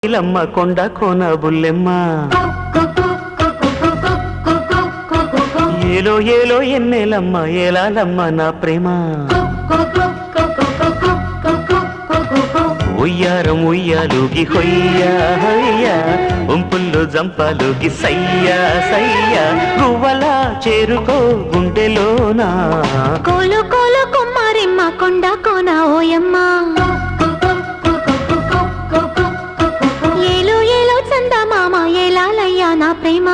ఇలమ్మ కొండ కోన బుల్లెమ్మ ఏలో ఏలో ఎన్నెలమ్మ ఏలాలమ్మ నా ప్రేమ ఉయ్యారం ఉయ్యాలుగి హొయ్యా హొయ్యా ఉంపుల్లో జంపాలుగి సయ్యా సయ్యా గువ్వలా చేరుకో గుండెలోనా కోలు కోలు కుమ్మారెమ్మ కొండ కోన ఓయమ్మ ఏలో ఏలో చందమామ ఏలాలయ్యా నా ప్రేమ